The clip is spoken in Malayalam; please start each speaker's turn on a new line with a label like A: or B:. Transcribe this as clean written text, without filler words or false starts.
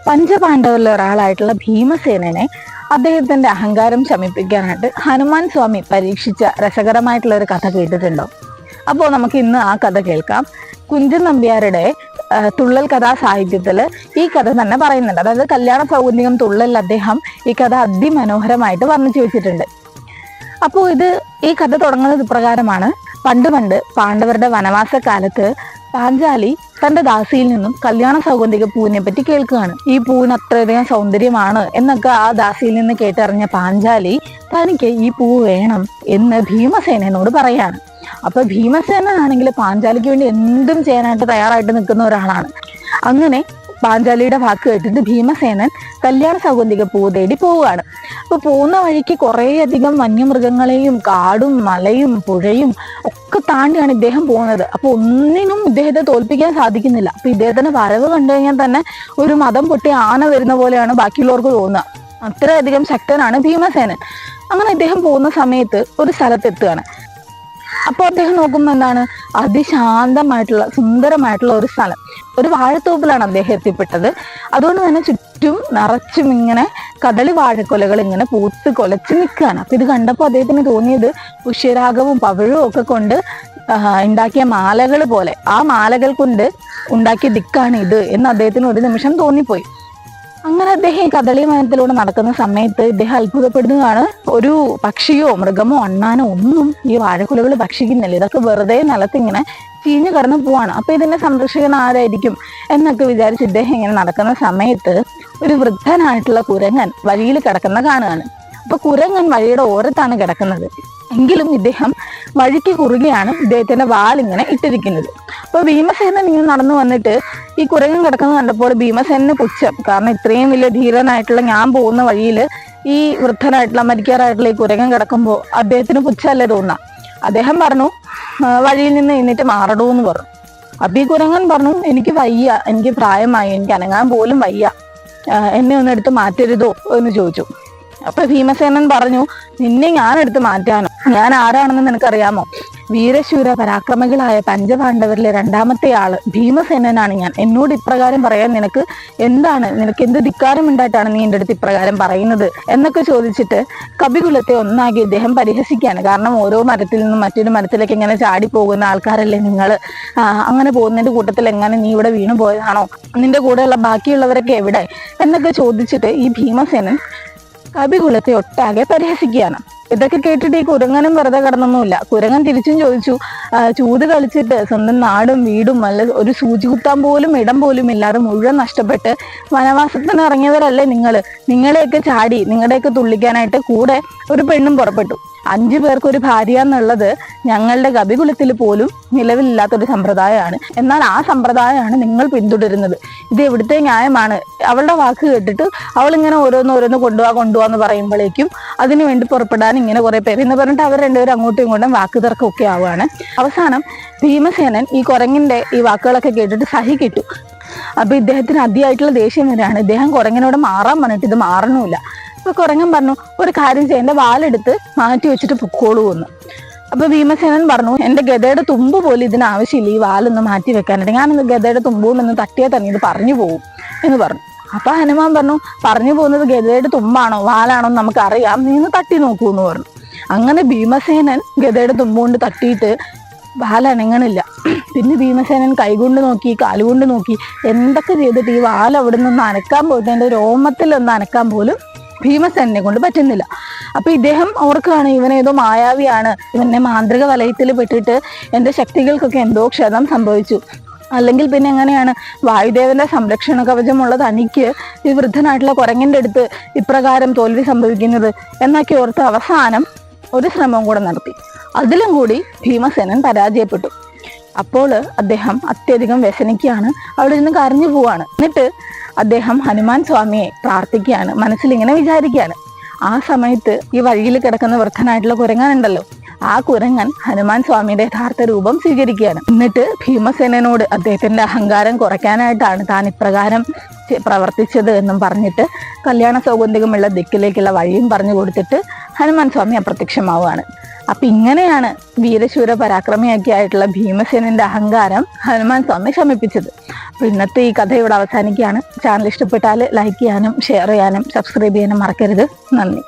A: പഞ്ചപാണ്ഡവരിൽ ഒരാളായിട്ടുള്ള ഭീമസേനനെ അദ്ദേഹത്തിന്റെ അഹങ്കാരം ശമിപ്പിക്കാനായിട്ട് ഹനുമാൻ സ്വാമി പരീക്ഷിച്ച രസകരമായിട്ടുള്ള ഒരു കഥ കേട്ടിട്ടുണ്ടോ? അപ്പോൾ നമുക്ക് ഇന്ന് ആ കഥ കേൾക്കാം. കുഞ്ചൻ നമ്പ്യാരുടെ തുള്ളൽ കഥാ സാഹിത്യത്തില് ഈ കഥ തന്നെ പറയുന്നുണ്ട്. അതായത് കല്യാണ സൗഗന്ധികം തുള്ളൽ അദ്ദേഹം ഈ കഥ അതിമനോഹരമായിട്ട് വർണ്ണിച്ചു വെച്ചിട്ടുണ്ട്. അപ്പോൾ ഈ കഥ തുടങ്ങുന്നത് ഇപ്രകാരമാണ്. പണ്ട് പാണ്ഡവരുടെ വനവാസ കാലത്ത് പാഞ്ചാലി തന്റെ ദാസിയിൽ നിന്നും കല്യാണ സൗഗന്ധിക പൂവിനെ പറ്റി കേൾക്കുകയാണ്. ഈ പൂവിന് അത്രയധികം സൗന്ദര്യമാണ് എന്നൊക്കെ ആ ദാസിയിൽ നിന്ന് കേട്ടറിഞ്ഞ പാഞ്ചാലി തനിക്ക് ഈ പൂവ് വേണം എന്ന് ഭീമസേനോട് പറയാണ്. അപ്പൊ ഭീമസേനാണെങ്കിൽ പാഞ്ചാലിക്ക് വേണ്ടി എന്തും ചെയ്യാനായിട്ട് തയ്യാറായിട്ട് നിൽക്കുന്ന ഒരാളാണ്. അങ്ങനെ പാഞ്ചാലിയുടെ വാക്ക് കേട്ടിട്ട് ഭീമസേനൻ കല്യാണ സൗഗന്ധിക പൂവ് തേടി പോവുകയാണ്. അപ്പൊ പോകുന്ന വഴിക്ക് കുറേയധികം വന്യമൃഗങ്ങളെയും കാടും മലയും പുഴയും ഒക്കെ താണ്ടിയാണ് ഇദ്ദേഹം പോകുന്നത്. അപ്പൊ ഒന്നിനും ഇദ്ദേഹത്തെ തോൽപ്പിക്കാൻ സാധിക്കുന്നില്ല. അപ്പൊ ഇദ്ദേഹത്തിന്റെ വരവ് കണ്ടു കഴിഞ്ഞാൽ തന്നെ ഒരു മദം പൊട്ടിയ ആന വരുന്ന പോലെയാണ് ബാക്കിയുള്ളവർക്ക് തോന്നുക. അത്രയധികം ശക്തനാണ് ഭീമസേനൻ. അങ്ങനെ ഇദ്ദേഹം പോകുന്ന സമയത്ത് ഒരു സ്ഥലത്തെത്തുകയാണ്. അപ്പോൾ അദ്ദേഹം നോക്കുമ്പോൾ എന്താണ്, അതിശാന്തമായിട്ടുള്ള സുന്ദരമായിട്ടുള്ള ഒരു സ്ഥലം, ഒരു വാഴത്തോപ്പിലാണ് അദ്ദേഹം എത്തിപ്പെട്ടത്. അതുകൊണ്ട് തന്നെ ചുറ്റും നിറച്ചും ഇങ്ങനെ കദളി വാഴക്കൊലകൾ ഇങ്ങനെ പൂത്ത് കൊലച്ച് നിൽക്കുകയാണ്. അപ്പൊ ഇത് കണ്ടപ്പോൾ അദ്ദേഹത്തിന് തോന്നിയത് പുഷ്യരാഗവും പവിഴവും ഒക്കെ കൊണ്ട് ഉണ്ടാക്കിയ മാലകൾ പോലെ, ആ മാലകൾ കൊണ്ട് ഉണ്ടാക്കിയ ദിക്കാണ് ഇത് എന്ന് അദ്ദേഹത്തിന് ഒരു നിമിഷം തോന്നിപ്പോയി. അങ്ങനെ അദ്ദേഹം കദളി വനത്തിലൂടെ നടക്കുന്ന സമയത്ത് ഇദ്ദേഹം അത്ഭുതപ്പെടുന്നതാണ്. ഒരു പക്ഷിയോ മൃഗമോ അണ്ണാനോ ഒന്നും ഈ വാഴക്കുലകൾ ഭക്ഷിക്കുന്നില്ല. ഇതൊക്കെ വെറുതെ നിലത്തിങ്ങനെ ചീഞ്ഞു കിടന്ന് പോവാണ്. അപ്പൊ ഇതിന്റെ സംരക്ഷകൻ ആരായിരിക്കും എന്നൊക്കെ വിചാരിച്ച് ഇദ്ദേഹം ഇങ്ങനെ നടക്കുന്ന സമയത്ത് ഒരു വൃദ്ധനായിട്ടുള്ള കുരങ്ങൻ വഴിയിൽ കിടക്കുന്ന കാണുകയാണ്. അപ്പൊ കുരങ്ങൻ വഴിയുടെ ഓരത്താണ് കിടക്കുന്നത്. എങ്കിലും ഇദ്ദേഹം വഴിക്ക് കുറുകെയാണ് ഇദ്ദേഹത്തിന്റെ വാലിങ്ങനെ ഇട്ടിരിക്കുന്നത്. അപ്പൊ ഭീമസേനൻ ഇങ്ങനെ നടന്നു വന്നിട്ട് ഈ കുരങ്ങൻ കിടക്കുന്നത് കണ്ടപ്പോൾ ഭീമസേനന് പുച്ഛം. കാരണം ഇത്രയും വലിയ ധീരനായിട്ടുള്ള ഞാൻ പോകുന്ന വഴിയിൽ ഈ വൃദ്ധനായിട്ടുള്ള മരിക്കാറായിട്ടുള്ള ഈ കുരങ്ങൻ കിടക്കുമ്പോൾ അദ്ദേഹത്തിന് പുച്ഛമല്ലേ തോന്നാം. അദ്ദേഹം പറഞ്ഞു, വഴിയിൽ നിന്ന് എന്നിട്ട് മാറടൂ എന്ന് പറഞ്ഞു. അപ്പൊ ഈ കുരങ്ങൻ പറഞ്ഞു, എനിക്ക് വയ്യ, എനിക്ക് പ്രായമായി, എനിക്ക് അനങ്ങാൻ പോലും വയ്യ, എന്നെ ഒന്ന് എടുത്ത് മാറ്റരുതോ എന്ന് ചോദിച്ചു. അപ്പൊ ഭീമസേനൻ പറഞ്ഞു, നിന്നെ ഞാനെടുത്ത് മാറ്റാനോ? ഞാൻ ആരാണെന്ന് നിനക്കറിയാമോ? വീരശൂര പരാക്രമികളായ പഞ്ചപാണ്ഡവരിലെ രണ്ടാമത്തെ ആള് ഭീമസേനനാണ് ഞാൻ. എന്നോട് ഇപ്രകാരം പറയാൻ നിനക്ക് എന്ത് ധിക്കാരം ഉണ്ടായിട്ടാണ് നീ എൻ്റെ അടുത്ത് ഇപ്രകാരം പറയുന്നത് എന്നൊക്കെ ചോദിച്ചിട്ട് കപികുലത്തെ ഒന്നാകെ ഇദ്ദേഹം പരിഹസിക്കുകയാണ്. കാരണം ഓരോ മരത്തിൽ നിന്നും മറ്റൊരു മരത്തിലേക്ക് ഇങ്ങനെ ചാടി പോകുന്ന ആൾക്കാരല്ലേ നിങ്ങൾ? അങ്ങനെ പോകുന്നതിന്റെ കൂട്ടത്തിൽ എങ്ങനെ നീ ഇവിടെ വീണു പോയതാണോ? നിന്റെ കൂടെയുള്ള ബാക്കിയുള്ളവരൊക്കെ എവിടെ എന്നൊക്കെ ചോദിച്ചിട്ട് ഈ ഭീമസേനൻ കപികുലത്തെ ഒട്ടാകെ പരിഹസിക്കുകയാണ്. ഇതൊക്കെ കേട്ടിട്ട് ഈ കുരങ്ങനും വെറുതെ കിടന്നൊന്നുമില്ല. കുരങ്ങൻ തിരിച്ചും ചോദിച്ചു, ചൂത് കളിച്ചിട്ട് സ്വന്തം നാടും വീടും അല്ല ഒരു സൂചി കുത്താൻ പോലും ഇടം പോലും ഇല്ലാതെ മുഴുവൻ നഷ്ടപ്പെട്ട് വനവാസത്തിന് ഇറങ്ങിയവരല്ലേ നിങ്ങളെയൊക്കെ ചാടി നിങ്ങളുടെയൊക്കെ തുള്ളിക്കാനായിട്ട് കൂടെ ഒരു പെണ്ണും പുറപ്പെട്ടു. 5 പേർക്ക് ഒരു ഭാര്യ എന്നുള്ളത് ഞങ്ങളുടെ കപികുലത്തിൽ പോലും നിലവിലില്ലാത്തൊരു സമ്പ്രദായമാണ്. എന്നാൽ ആ സമ്പ്രദായമാണ് നിങ്ങൾ പിന്തുടരുന്നത്. ഇത് എവിടുത്തെ ന്യായമാണ്? അവളുടെ വാക്ക് കേട്ടിട്ട് അവളിങ്ങനെ ഓരോന്ന് കൊണ്ടുപോവാന്ന് പറയുമ്പോഴേക്കും അതിനുവേണ്ടി പുറപ്പെടാൻ ഇങ്ങനെ കുറെ പേര് എന്ന് പറഞ്ഞിട്ട് അവർ രണ്ടുപേരും അങ്ങോട്ടും ഇങ്ങോട്ടും വാക്ക് തർക്കമൊക്കെ ആവുകയാണ്. അവസാനം ഭീമസേനൻ ഈ കുരങ്ങിന്റെ ഈ വാക്കുകളൊക്കെ കേട്ടിട്ട് സഹിക്കിട്ടു. അപ്പൊ ഇദ്ദേഹത്തിന് അതിയായിട്ടുള്ള ദേഷ്യം വരികയാണ്. ഇദ്ദേഹം കുരങ്ങനോട് മാറാൻ പറഞ്ഞിട്ട് ഇത് മാറണമില്ല. അപ്പൊ കുരങ്ങൻ പറഞ്ഞു, ഒരു കാര്യം ചെയ്യ, എന്റെ വാലെടുത്ത് മാറ്റി വെച്ചിട്ട് പൊക്കോളൂ എന്ന്. അപ്പൊ ഭീമസേനൻ പറഞ്ഞു, എന്റെ ഗദയുടെ തുമ്പ് പോലും ഇതിന് ആവശ്യമില്ല ഈ വാലൊന്ന് മാറ്റി വെക്കാനായിട്ട്. ഞാനൊന്ന് ഗദയുടെ തുമ്പും എന്ന് തട്ടിയാൽ തന്നെ ഇത് പറഞ്ഞു പോകും എന്ന് പറഞ്ഞു. അപ്പൊ ഹനുമാൻ പറഞ്ഞു, പറഞ്ഞു പോകുന്നത് ഗദയുടെ തുമ്പാണോ വാലാണോ എന്ന് നമുക്കറിയാം, നീ ഒന്ന് തട്ടി നോക്കൂ എന്ന് പറഞ്ഞു. അങ്ങനെ ഭീമസേനൻ ഗദയുടെ തുമ്പ് കൊണ്ട് തട്ടിയിട്ട് വാലനങ്ങണില്ല. പിന്നെ ഭീമസേനൻ കൈകൊണ്ട് നോക്കി, കാലുകൊണ്ട് നോക്കി, എന്തൊക്കെ ചെയ്തിട്ട് ഈ വാൽ അവിടെ നിന്ന് അനക്കാൻ പോയിട്ട് എന്റെ രോമത്തിൽ അനക്കാൻ പോലും ഭീമസേനെ കൊണ്ട് പറ്റുന്നില്ല. അപ്പൊ ഇദ്ദേഹം ഓർക്കാണ്, ഇവനേതോ മായാവിയാണ്, ഇവനെ മാന്ത്രിക വലയത്തിൽ പെട്ടിട്ട് എന്റെ ശക്തികൾക്കൊക്കെ എന്തോ ക്ഷതം സംഭവിച്ചു, അല്ലെങ്കിൽ പിന്നെ എങ്ങനെയാണ് വായുദേവന്റെ സംരക്ഷണ കവചമുള്ള തനിക്ക് ഈ വൃദ്ധനായിട്ടുള്ള കുരങ്ങിന്റെ അടുത്ത് ഇപ്രകാരം തോൽവി സംഭവിക്കുന്നത് എന്നൊക്കെ ഓർത്ത് അവസാനം ഒരു ശ്രമം കൂടെ നടത്തി. അതിലും കൂടി ഭീമസേനൻ പരാജയപ്പെട്ടു. അപ്പോൾ അദ്ദേഹം അത്യധികം വ്യസനിക്കുകയാണ്, അവിടെ നിന്ന് കരഞ്ഞു പോവാണ്. എന്നിട്ട് അദ്ദേഹം ഹനുമാൻ സ്വാമിയെ പ്രാർത്ഥിക്കുകയാണ്, മനസ്സിലിങ്ങനെ വിചാരിക്കുകയാണ്. ആ സമയത്ത് ഈ വഴിയിൽ കിടക്കുന്ന വൃദ്ധനായിട്ടുള്ള കുരങ്ങനുണ്ടല്ലോ, ആ കുരങ്ങൻ ഹനുമാൻ സ്വാമിയുടെ യഥാർത്ഥ രൂപം സ്വീകരിക്കുകയാണ്. എന്നിട്ട് ഭീമസേനോട് അദ്ദേഹത്തിന്റെ അഹങ്കാരം കുറയ്ക്കാനായിട്ടാണ് താൻ ഇപ്രകാരം പ്രവർത്തിച്ചത് എന്നും പറഞ്ഞിട്ട് കല്യാണ സൗഗന്ധികമുള്ള ദിക്കിലേക്കുള്ള വഴിയും പറഞ്ഞു കൊടുത്തിട്ട് ഹനുമാൻ സ്വാമി അപ്രത്യക്ഷമാവുകയാണ്. അപ്പൊ ഇങ്ങനെയാണ് വീരശൂര പരാക്രമിയൊക്കെ ആയിട്ടുള്ള ഭീമസേനന്റെ അഹങ്കാരം ഹനുമാൻ സ്വാമി ശമിപ്പിച്ചത്. അപ്പോൾ ഇന്നത്തെ ഈ കഥ ഇവിടെ അവസാനിക്കുകയാണ്. ചാനൽ ഇഷ്ടപ്പെട്ടാൽ ലൈക്ക് ചെയ്യാനും ഷെയർ ചെയ്യാനും സബ്സ്ക്രൈബ് ചെയ്യാനും മറക്കരുത്. നന്ദി.